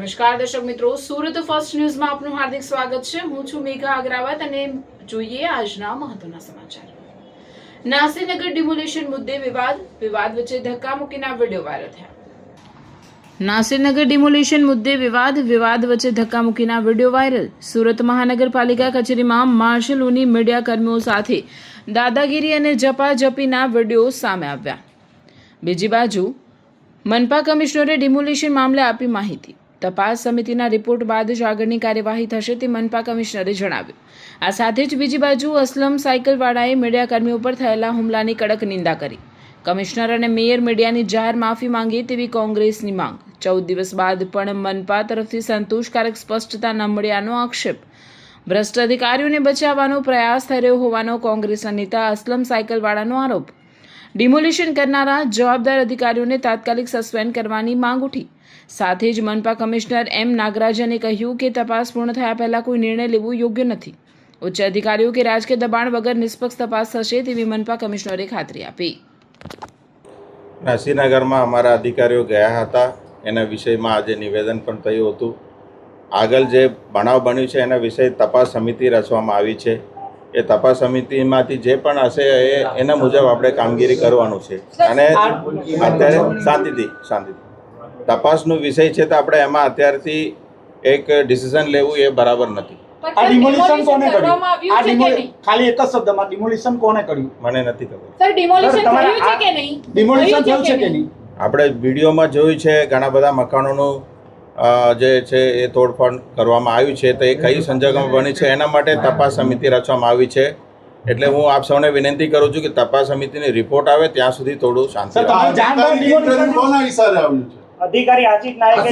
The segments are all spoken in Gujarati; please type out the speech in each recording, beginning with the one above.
નમસ્કાર દર્શક મિત્રો, સુરત ફર્સ્ટ ન્યૂઝમાં આપનું હાર્દિક સ્વાગત છે। હું છું મેઘા અગ્રવાલ અને જોઈએ આજના મહત્વના સમાચાર। નાસીનગર ડિમોલિશન મુદ્દે વિવાદ વચ્ચે ધક્કા મૂકીના વિડીયો વાયરલ થયા। નાસીનગર ડિમોલિશન મુદ્દે વિવાદ વચ્ચે ધક્કા મૂકીના વિડીયો વાયરલ। સુરત મહાનગરપાલિકા કચેરીમાં માર્શલોની મીડિયા કર્મીઓ સાથે દાદાગીરી અને ઝપાઝપીના વિડીયો સામે આવ્યા। બીજી બાજુ મનપા કમિશનરે ડિમોલિશન મામલે આપી માહિતી। તપાસ સમિતિના રિપોર્ટ બાદ જ આગળની કાર્યવાહી થશે તે મનપા કમિશનરે જણાવ્યું। આ સાથે જ બીજી બાજુ અસલમ સાયકલવાળાએ મીડિયાકર્મીઓ પર થયેલા હુમલાની કડક નિંદા કરી। કમિશનર અને મેયર મીડિયાની જાહેર માફી માંગે તેવી કોંગ્રેસની માંગ। 14 દિવસ બાદ પણ મનપા તરફથી સંતોષકારક સ્પષ્ટતા ન મળ્યાનો આક્ષેપ। ભ્રષ્ટ અધિકારીઓને બચાવવાનો પ્રયાસ થઈ રહ્યો હોવાનો કોંગ્રેસના નેતા અસલમ સાયકલવાળાનો આરોપ। ડિમોલિશન કરનારા જવાબદાર અધિકારીઓને તાત્કાલિક સસ્પેન્ડ કરવાની માંગ ઉઠી। સાથે જ મનપા કમિશનર એમ નાગરાજને કહ્યું કે તપાસ પૂર્ણ થયા પહેલા કોઈ નિર્ણય લેવો યોગ્ય નથી। ઉચ્ચ અધિકારીઓ કે રાજકીય દબાણ વગર નિષ્પક્ષ તપાસ થશે તેવી મનપા કમિશનરે ખાતરી આપી। નાસીનગરમાં અમારા અધિકારીઓ ગયા હતા, એના વિષયમાં આજે નિવેદન પણ થયું હતું। આગળ જે બનાવ બન્યું છે એના વિષય તપાસ સમિતિ રચવામાં આવી છે। એ તપાસ સમિતિમાંથી જે પણ હશે એના મુજબ આપણે કામગીરી કરવાનું છે અને અત્યારે શાંતિથી તપાસનો વિષય છે તો આપણે એમાં અત્યારથી એક ડિસિઝન લેવું એ બરાબર નથી। આ ડિમોલિશન કોને કર્યું? ખાલી એક જ શબ્દમાં ડિમોલિશન કોને કર્યું? મને નથી ખબર સર ડિમોલિશન થયું છે કે નહીં? ડિમોલિશન થયું છે કે નહીં? આપણે વિડીયોમાં જોયું છે ઘણા બધા મકાનોનું જે છે એ તોડફોડ કરવામાં આવ્યું છે તો એ કઈ સંજોગોમાં બની છે એના માટે તપાસ સમિતિ રચવામાં આવી છે। એટલે હું આપ સૌને વિનંતી કરું છું કે તપાસ સમિતિની રિપોર્ટ આવે ત્યાં સુધી થોડું શાંતિ અધિકારી આશિષ નાયકે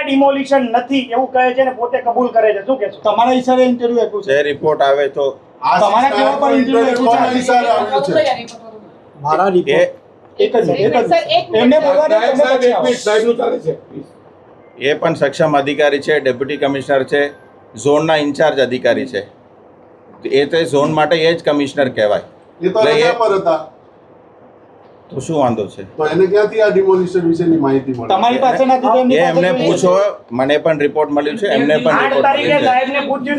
ડિમોલિશન નથી એવું કહે છે ને પોતે કબૂલ કરે છે। શું કહેશો? તમારા ઈશારે ઇન્ટરવ્યુ આપ્યું છે? જે રિપોર્ટ આવે તો તમારા કેવા પર ઇન્ટરવ્યુ આપ્યું છે? મારા રિપોર્ટ એક જ એમને એ પણ સક્ષમ અધિકારી છે, ડેપ્યુટી કમિશનર છે, ઝોનના ઇન્ચાર્જ અધિકારી છે। એ તો ઝોન માટે એ જ કમિશનર કહેવાય। તો શું વાંધો છે? તો એને ક્યાંથી આ ડિમોલિશન વિશેની માહિતી મળી? તમારી પાસે નથી? એ એમને પૂછો, મને પણ રિપોર્ટ મળ્યું છે, એમને પણ રિપોર્ટ મળ્યું છે। સાહેબને પૂછ્યું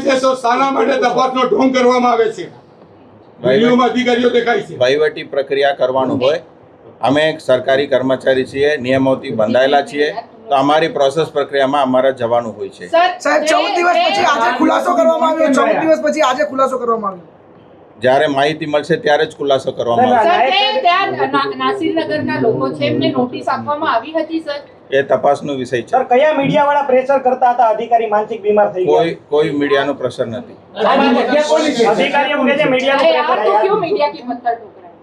છે તો શાના માટે તપાસનો ઢોંગ કરવામાં આવે છે? અધિકારીઓ દેખાય છે। વહીવટી પ્રક્રિયા કરવાનું હોય, અમે એક સરકારી કર્મચારી છીએ, નિયમોથી બંધાયેલા છીએ, તો અમારી પ્રોસેસ પ્રક્રિયામાં અમારે જવાનું હોય છે। સાહેબ 14 દિવસ પછી આજે ખુલાસો કરવામાં આવ્યો। 14 દિવસ પછી આજે ખુલાસો કરવામાં આવ્યો। જ્યારે માહિતી મળશે ત્યારે જ ખુલાસો કરવામાં આવશે। સર ત્યાં નાસીનગરના લોકો છે એમને નોટિસ આપવામાં આવી હતી સર? એ તપાસનો વિષય છે। સર કયા મીડિયા વાળા પ્રેશર કરતા હતા? અધિકારી માનસિક બીમાર થઈ ગયા? કોઈ મીડિયાનો પ્રેશર નથી। અધિકારીઓ કહે છે મીડિયાનું तो क्यों मीडिया की पत्थर ठोक रहा है?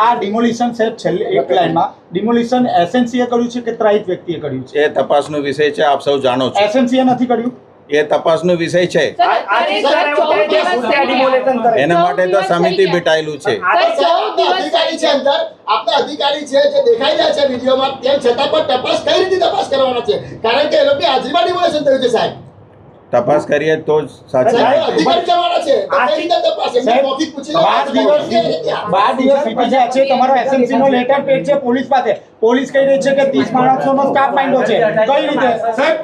આ ડિમોલિશન સાહેબ છેલ્લે એક લાઈનમાં ડિમોલિશન એસએનસીએ કર્યું છે કે ત્રાહિત વ્યક્તિએ કર્યું છે? એ તપાસનો વિષય છે, આપ સૌ જાણો છો। એસએનસીએ નથી કર્યું? એ તપાસનો વિષય છે, એના માટે તો સમિતિ બેઠાયેલું છે। અધિકારી છે અંદર, આપણા અધિકારી છે જે દેખાઈ રહ્યા છે વિડીયોમાં, તેમ છતાં પણ તપાસ કઈ રીતે તપાસ કરવાના છે? કારણ કે એ લોકો હાજરીમાં ડિમોલેશન થયું છે સાહેબ। તપાસ કરીએ તો જ સાચી અધિકારી જવાના છે તો કઈ રીતે તપાસ? એમને મૌખિક પૂછી લો। 12 દિવસ વીતી ગયા છે, તમારો એસએનસી નો લેટર પેડ છે પોલીસ પાસે। પોલીસ કહી રહી છે કે 30 માણસોનો સ્ટાફ માંડ્યો છે। કઈ રીતે સાહેબ?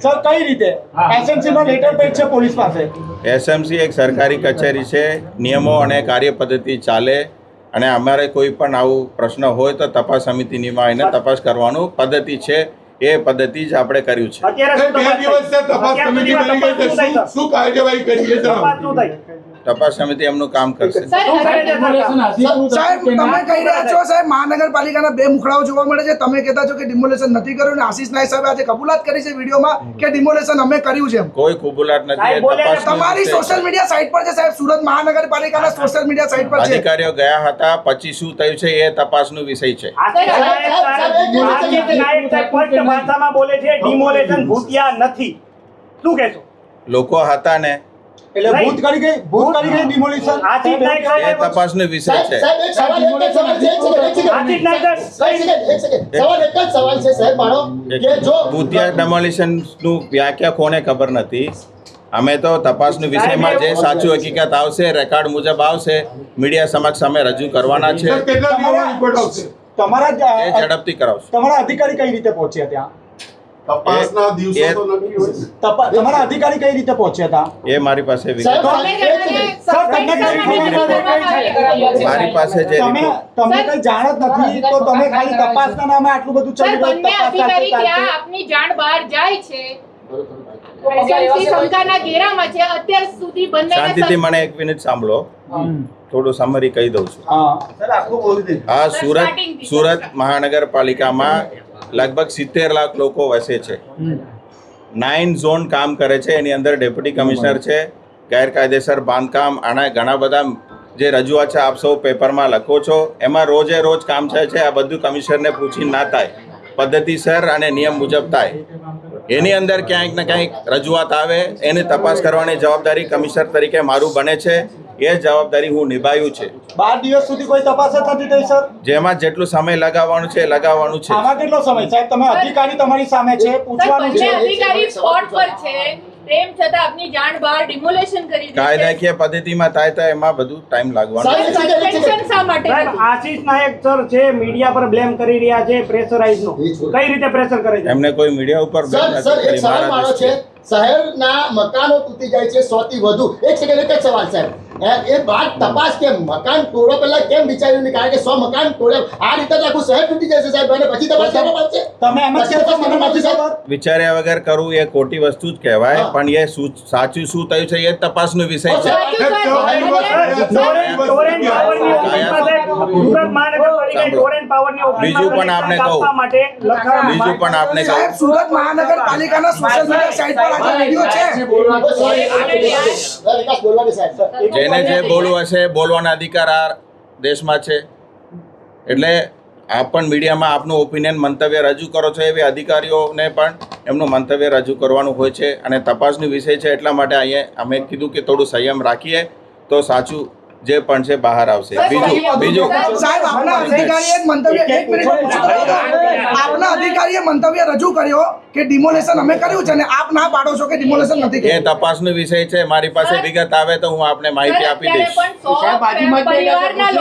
સર કઈ રીતે? એસએનસી નો લેટર પેડ છે પોલીસ પાસે। એસએમસી એક સરકારી કચેરી છે, નિયમો અને કાર્યપદ્ધતિ ચાલે, અને અમારે કોઈ પણ આવું પ્રશ્ન હોય તો તપાસ સમિતિની એને તપાસ કરવાનું પદ્ધતિ છે, એ પદ્ધતિ જ આપણે કર્યું છે। તપાસ સમિતિ એમનું કામ કરશે। સાહેબ તમે કહી રહ્યા છો સાહેબ મહાનગરપાલિકાના બે મુખડાઓ જોવા મળે છે। તમે કહેતા છો કે ડિમોલેશન નથી કર્યું અને આશિષ નાયક સાહેબ આજે કબૂલાત કરી છે વિડીયોમાં કે ડિમોલેશન અમે કર્યું છે। કોઈ કબૂલાત નથી, એ તપાસ તમારી સોશિયલ મીડિયા સાઇટ પર છે સાહેબ, સુરત મહાનગરપાલિકાના સોશિયલ મીડિયા સાઇટ પર છે। અધિકારીઓ ગયા હતા, પછી શું થયું છે એ તપાસનો વિષય છે। ભાષામાં બોલે છે ડિમોલેશન ભૂતિયા નથી। શું કહેશો? લોકો હતા ને, એટલે ભૂત કરી ગઈ ડિમોલિશન એ તપાસનો વિષય છે। સાહેબ એક સવાલ એક જ સવાલ છે સાહેબ મારો, કે જો ભૂતિયા ડેમોલિશનનું વ્યાખ્યા કોને ખબર નથી? અમે તો તપાસની વિષયમાં જે સાચું હકીકત આવશે રેકોર્ડ મુજબ આવશે મીડિયા સમક્ષ અમે રજૂ કરવાના છે. સર, કેટલા દિવસમાં રિપોર્ટ આવશે? તમારા એ ઝડપથી કરાવશું. તમારા અધિકારી કઈ રીતે પહોંચ્યા ત્યાં? તપાસના દિવસો તો નક્કી હોય છે. તમારા અધિકારી કઈ રીતે પહોંચ્યા હતા? એ મારી પાસે વિગત સાહેબ, સર, તમને મારી પાસે જે તમે તમને કઈ જાણ જ નથી તો તમે ખાલી તપાસના નામે આટલું બધું સર, ચલી બંને અધિકારી ત્યાં આપની જાણ બહાર જાય છે SMC શંકાના ઘેરામાં છે અત્યાર સુધી શાંતિથી બંને મને 1 મિનિટ સાંભળો, થોડું સમરી કહી દઉં છું. હા આ સુરત મહાનગરપાલિકામાં લગભગ 70 લાખ લોકો વસે છે. 9 ઝોન કામ કરે છે. એની અંદર ડેપ્યુટી કમિશનર છે. ગેરકાયદેસર બાંધકામ આના ઘણા બધા જે રજૂઆત છે આપ સૌ પેપરમાં લખો છો, એમાં રોજે રોજ કામ થાય છે. આ બધું કમિશનરને પૂછીને ના થાય, પદ્ધતિસર અને નિયમ મુજબ થાય. એની અંદર ક્યાંક ને ક્યાંક રજૂઆત આવે એની તપાસ કરવાની જવાબદારી કમિશનર તરીકે મારું બને છે. એ જવાબદારી હું નિભાવ્યું છે. 12 દિવસ સુધી કોઈ તપાસ જ નથી થઈ સર. જેમાં જેટલું સમય લગાવવાનું છે એ લગાવવાનું છે. આમાં કેટલો સમય સાહેબ? તમે અધિકારી તમારી સામે છે, પૂછવાનું બંને છે. અધિકારી સ્પોટ પર છે તેમ છતાં આપની જાણ બહાર ડિમોલેશન કરી દીધી છે. કાયદાકીય પદ્ધતિમાં થાય તો એમાં બધું ટાઈમ લાગવાનો છે. સસ્પેન્શન શા માટે સાહેબ, કર્યું? આશીષ નાયક સર છે મીડિયા પર બ્લેમ કરી રહ્યા છે પ્રેશરાઇઝ નો. કઈ રીતે પ્રેશર કરે છે? એમને કોઈ મીડિયા ઉપર સર, બેન સર, નથી એક કરી. સવાલ મારા મારો છે. દૃષ્ટિએ શહેરના મકાનો તૂટી જાય છે 100 થી વધુ. એક સેકન્ડ, એક જ સવાલ સાહેબ. એ વાત તપાસ કેમ મકાન તોડો પહેલા કેમ વિચાર્યું નહીં? કારણ કે 100 મકાન તોડ્યા આ રીતે તો આખું શહેર તૂટી જશે સાહેબ, અને પછી તપાસ કરવા પડશે. તમે એમ જ કહેશો મને નથી ખબર? વિચાર્યા વગર કરવું એ ખોટી વસ્તુ જ કહેવાય, પણ એ સાચું શું થયું છે એ તપાસનો વિષય છે. ટોરેન્ટ પાવરની ઓફિસમાં સાહેબ, સુરત મહાનગરપાલિકાએ ટોરેન્ટ પાવરની ઓફિસમાં બીજું પણ આપને કહું. કાપવા માટે લખાણ બીજું પણ આપને કહું, સાહેબ, સુરત મહાનગરપાલિકાના સોશિયલ મીડિયા સાઇટ પર આ વિડીયો છે. વિકાસ બોલવાની સાહેબ. જેને જે બોલવું હશે એ બોલવાના અધિકાર આ દેશમાં છે. એટલે આપ પણ મીડિયામાં આપનું ઓપિનિયન મંતવ્ય રજૂ કરો છો, એવી અધિકારીઓને પણ એમનું મંતવ્ય રજૂ કરવાનું હોય છે. અને તપાસનો વિષય છે એટલા માટે અહીંયા અમે કીધું કે થોડું સંયમ રાખીએ તો સાચું જે પણ છે બહાર આવશે. બીજું સાહેબ, આપના અધિકારીએ એક મંતવ્ય, એક મિનિટ પૂછું તો ખરો. આપના અધિકારીએ મંતવ્ય રજૂ કર્યો કે ડિમોલેશન અમે કર્યું છે અને આપ ના પાડો છો કે ડિમોલેશન નથી એ કર્યું. તપાસનો વિષય છે. મારી પાસે વિગત આવે તો હું આપને માહિતી આપી દઈશ. ત્યારે પણ 100 પરિવારના